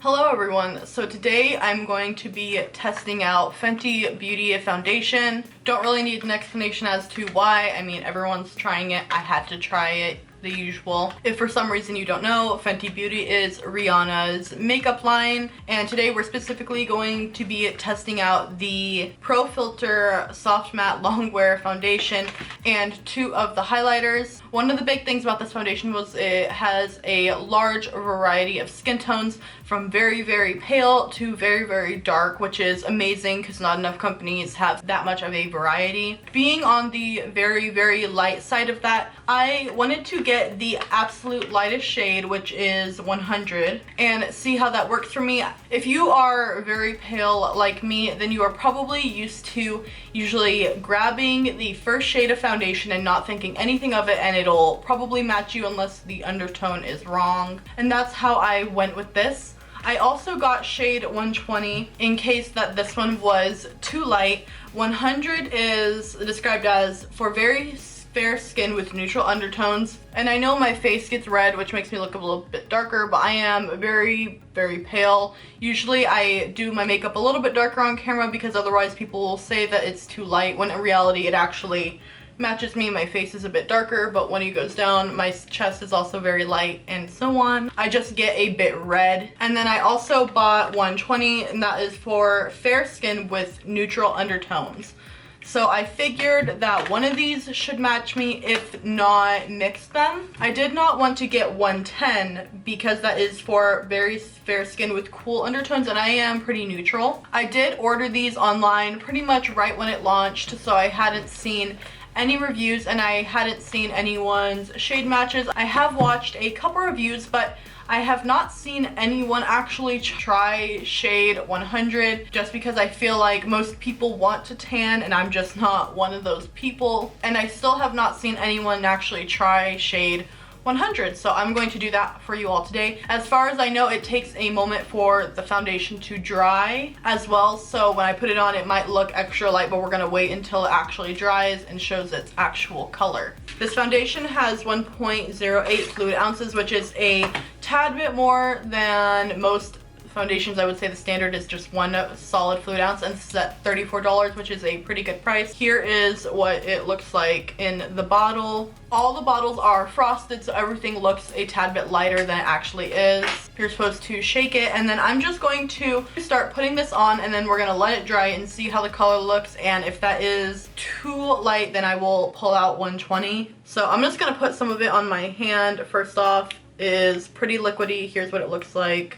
Hello everyone, so today I'm going to be testing out Fenty Beauty foundation. Don't really need an explanation as to why. I mean, everyone's trying it. I had to try it, the usual. If for some reason you don't know, Fenty Beauty is Rihanna's makeup line, and today we're specifically going to be testing out the Pro Filter Soft Matte Longwear Foundation and two of the highlighters. One of the big things about this foundation was it has a large variety of skin tones from very, very pale to very, very dark, which is amazing because not enough companies have that much of a variety. Being on the very, very light side of that, I wanted to get the absolute lightest shade, which is 100, and see how that works for me. If you are very pale like me, then you are probably used to usually grabbing the first shade of foundation and not thinking anything of it, and it'll probably match you unless the undertone is wrong. And that's how I went with this. I also got shade 120 in case that this one was too light. 100 is described as for very fair skin with neutral undertones. And I know my face gets red, which makes me look a little bit darker, but I am very, very pale. Usually I do my makeup a little bit darker on camera because otherwise people will say that it's too light, when in reality it actually matches me. My face is a bit darker, but when it goes down, my chest is also very light and so on. I just get a bit red. And then I also bought 120, and that is for fair skin with neutral undertones. So I figured that one of these should match me, if not mix them. I did not want to get 110 because that is for very fair skin with cool undertones, and I am pretty neutral. I did order these online pretty much right when it launched, so I hadn't seen any reviews and I hadn't seen anyone's shade matches. I have watched a couple reviews, but I have not seen anyone actually try shade 100, just because I feel like most people want to tan and I'm just not one of those people. And I still have not seen anyone actually try shade 100, so I'm going to do that for you all today. As far as I know, it takes a moment for the foundation to dry as well, so when I put it on it might look extra light, but we're going to wait until it actually dries and shows its actual color. This foundation has 1.08 fluid ounces, which is a tad bit more than most foundations. I would say the standard is just one solid fluid ounce, and this is at $34, which is a pretty good price. Here is what it looks like in the bottle. All the bottles are frosted, so everything looks a tad bit lighter than it actually is. You're supposed to shake it, and then I'm just going to start putting this on, and then we're gonna let it dry and see how the color looks, and if that is too light, then I will pull out 120. So I'm just gonna put some of it on my hand. First off, is pretty liquidy. Here's what it looks like.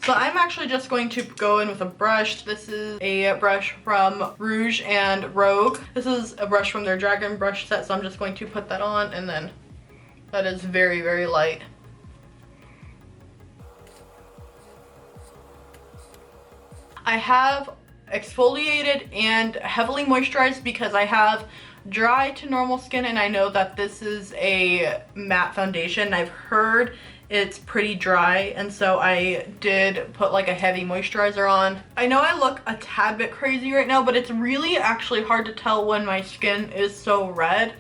So I'm actually just going to go in with a brush. This is a brush from Rouge and Rogue. This is a brush from their Dragon brush set, so I'm just going to put that on, and then that is very, very light. I have exfoliated and heavily moisturized because I have dry to normal skin, and I know that this is a matte foundation. I've heard it's pretty dry, and so I did put like a heavy moisturizer on. I know I look a tad bit crazy right now, but it's really actually hard to tell when my skin is so red.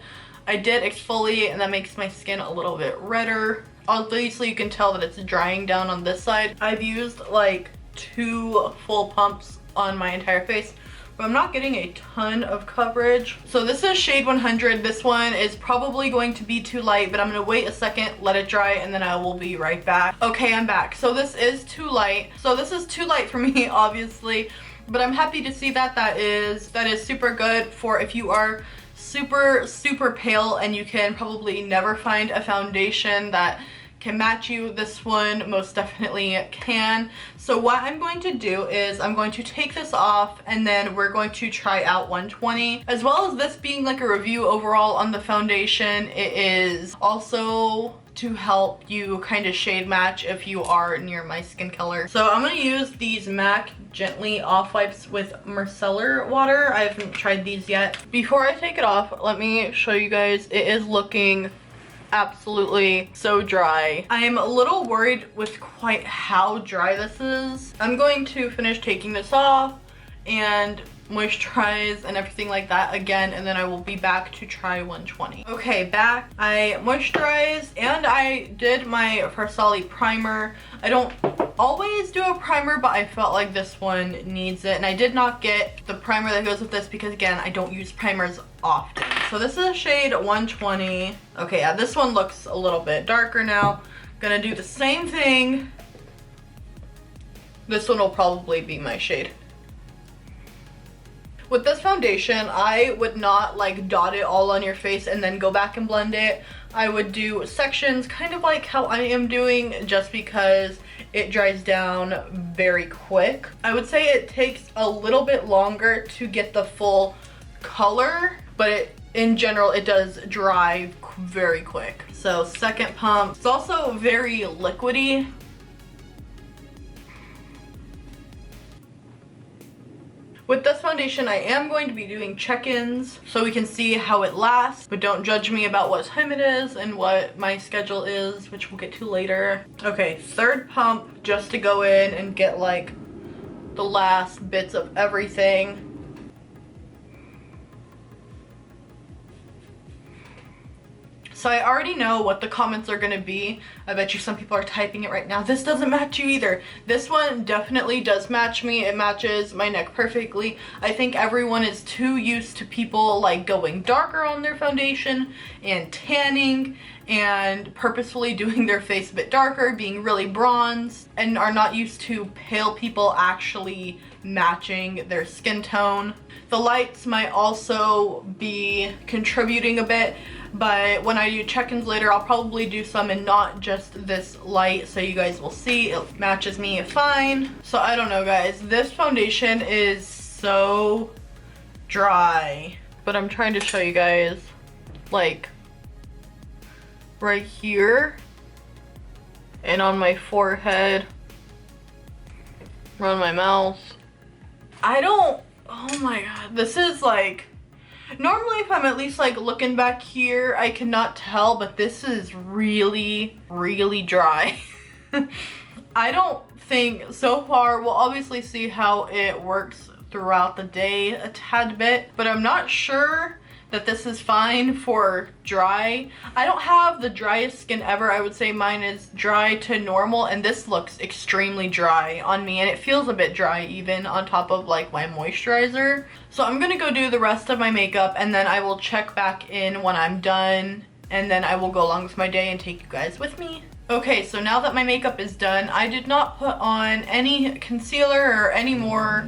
I did exfoliate, and that makes my skin a little bit redder. Obviously you can tell that it's drying down on this side. I've used like 2 full pumps on my entire face, but I'm not getting a ton of coverage. So this is shade 100. This one is probably going to be too light, but I'm gonna wait a second, let it dry, and then I will be right back. Okay, I'm back. So this is too light. So this is too light for me, obviously, but I'm happy to see that that is super good for if you are super pale and you can probably never find a foundation that can match you. This one most definitely can. So what I'm going to do is I'm going to take this off, and then we're going to try out 120. As well as this being like a review overall on the foundation, it is also to help you kind of shade match if you are near my skin color. So I'm going to use these MAC Gently Off Wipes with micellar water. I haven't tried these yet. Before I take it off, let me show you guys. It is looking absolutely so dry. I am a little worried with quite how dry this is. I'm going to finish taking this off and moisturize and everything like that again, and then I will be back to try 120. Okay, back. I moisturized and I did my Farsali primer. I don't always do a primer, but I felt like this one needs it. And I did not get the primer that goes with this because, again, I don't use primers often. So this is a shade 120. Okay, yeah, this one looks a little bit darker now. Gonna do the same thing. This one will probably be my shade. With this foundation, I would not like dot it all on your face and then go back and blend it. I would do sections, kind of like how I am doing, just because it dries down very quick. I would say it takes a little bit longer to get the full color, but in general, it does dry very quick. So second pump. It's also very liquidy. With this foundation, I am going to be doing check-ins so we can see how it lasts, but don't judge me about what time it is and what my schedule is, which we'll get to later. Okay, third pump, just to go in and get like the last bits of everything. So I already know what the comments are gonna be. I bet you some people are typing it right now. This doesn't match you either. This one definitely does match me. It matches my neck perfectly. I think everyone is too used to people like going darker on their foundation and tanning and purposefully doing their face a bit darker, being really bronzed, and are not used to pale people actually matching their skin tone. The lights might also be contributing a bit, but when I do check-ins later, I'll probably do some and not just this light, so you guys will see it matches me fine. So I don't know, guys, this foundation is so dry, but I'm trying to show you guys like right here and on my forehead, around my mouth. Oh my god, this is like, normally if I'm at least like looking back here, I cannot tell, but this is really, really dry. I don't think, so far, we'll obviously see how it works throughout the day a tad bit, but I'm not sure that this is fine for dry. I don't have the driest skin ever. I would say mine is dry to normal, and this looks extremely dry on me, and it feels a bit dry even on top of like my moisturizer. So I'm gonna go do the rest of my makeup, and then I will check back in when I'm done, and then I will go along with my day and take you guys with me. Okay, so now that my makeup is done, I did not put on any concealer or any more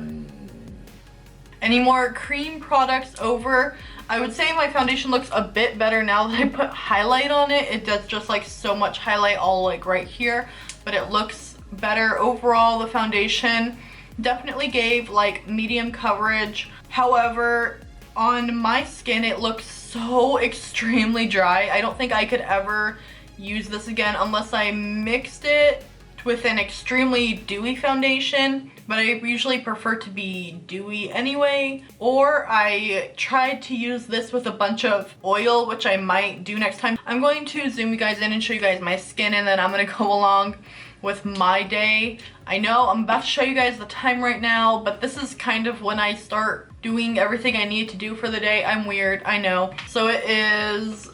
cream products over. I would say my foundation looks a bit better now that I put highlight on it. It does just like so much highlight all like right here, but it looks better overall. The foundation definitely gave like medium coverage. However, on my skin, it looks so extremely dry. I don't think I could ever use this again unless I mixed it with an extremely dewy foundation, but I usually prefer to be dewy anyway. Or I tried to use this with a bunch of oil, which I might do next time. I'm going to zoom you guys in and show you guys my skin, and then I'm gonna go along with my day. I know I'm about to show you guys the time right now, but this is kind of when I start doing everything I need to do for the day. I'm weird, I know. So it's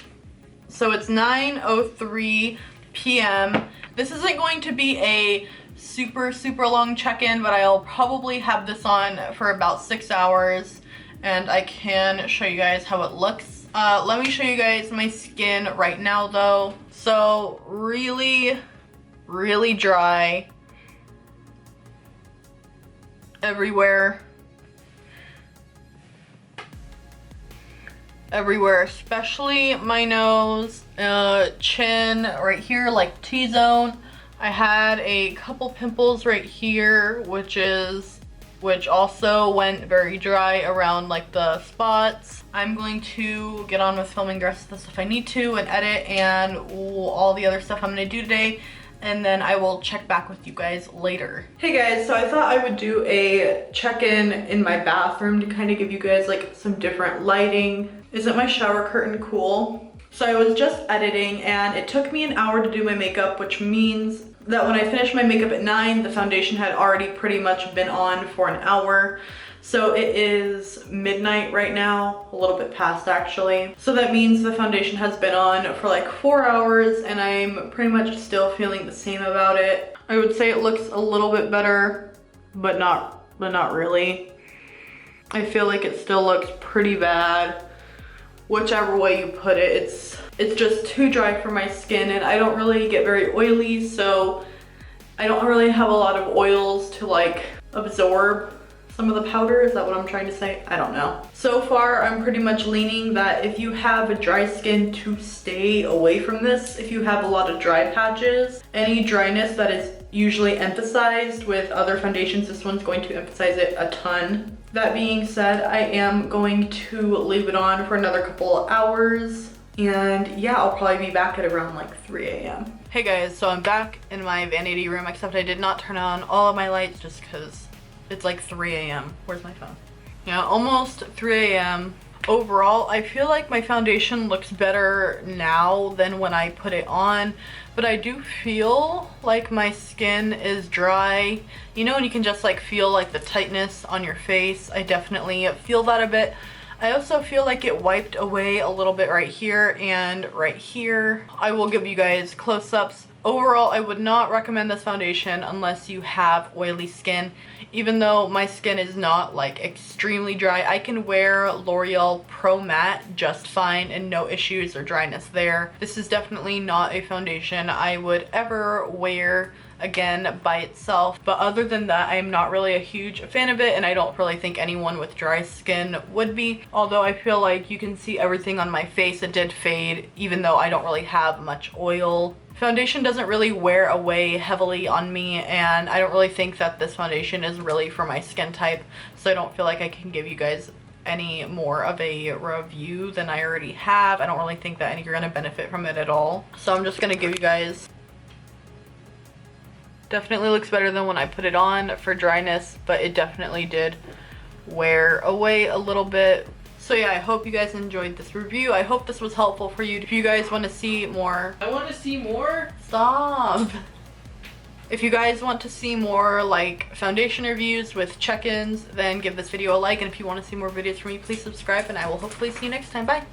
9:03 p.m. This isn't going to be a super long check-in, but I'll probably have this on for about 6 hours, and I can show you guys how it looks. Let me show you guys my skin right now though. So really dry everywhere, especially my nose, chin, right here, like T-zone. I had a couple pimples right here, which also went very dry around like the spots. I'm going to get on with filming the rest of this if I need to, and edit, and all the other stuff I'm gonna do today, and then I will check back with you guys later. Hey guys, so I thought I would do a check-in in my bathroom to kind of give you guys like some different lighting. Isn't my shower curtain cool? So I was just editing, and it took me an hour to do my makeup, which means that when I finished my makeup at 9, the foundation had already pretty much been on for an hour. So it is midnight right now, a little bit past actually. So that means the foundation has been on for like 4 hours and I'm pretty much still feeling the same about it. I would say it looks a little bit better, but not really. I feel like it still looks pretty bad. Whichever way you put it, it's just too dry for my skin and I don't really get very oily, so I don't really have a lot of oils to like absorb some of the powder. Is that what I'm trying to say? I don't know. So far, I'm pretty much leaning that if you have a dry skin, to stay away from this. If you have a lot of dry patches, any dryness that is usually emphasized with other foundations, this one's going to emphasize it a ton. That being said, I am going to leave it on for another couple of hours. And yeah, I'll probably be back at around like 3 a.m. Hey guys, so I'm back in my vanity room, except I did not turn on all of my lights just because it's like 3 a.m. Where's my phone? Yeah, almost 3 a.m. Overall, I feel like my foundation looks better now than when I put it on, but I do feel like my skin is dry. You know, and you can just like feel like the tightness on your face. I definitely feel that a bit. I also feel like it wiped away a little bit right here and right here. I will give you guys close-ups. Overall, I would not recommend this foundation unless you have oily skin. Even though my skin is not like extremely dry, I can wear L'Oreal Pro Matte just fine and no issues or dryness there. This is definitely not a foundation I would ever wear again by itself, but other than that, I'm not really a huge fan of it and I don't really think anyone with dry skin would be. Although I feel like you can see everything on my face. It did fade even though I don't really have much oil. Foundation doesn't really wear away heavily on me, and I don't really think that this foundation is really for my skin type, so I don't feel like I can give you guys any more of a review than I already have. I don't really think that you're gonna benefit from it at all, so I'm just gonna give you guys. Definitely looks better than when I put it on for dryness, but it definitely did wear away a little bit. So yeah, I hope you guys enjoyed this review. I hope this was helpful for you. If you guys want to see more... I want to see more? Stop! If you guys want to see more like foundation reviews with check-ins, then give this video a like. And if you want to see more videos from me, please subscribe and I will hopefully see you next time. Bye!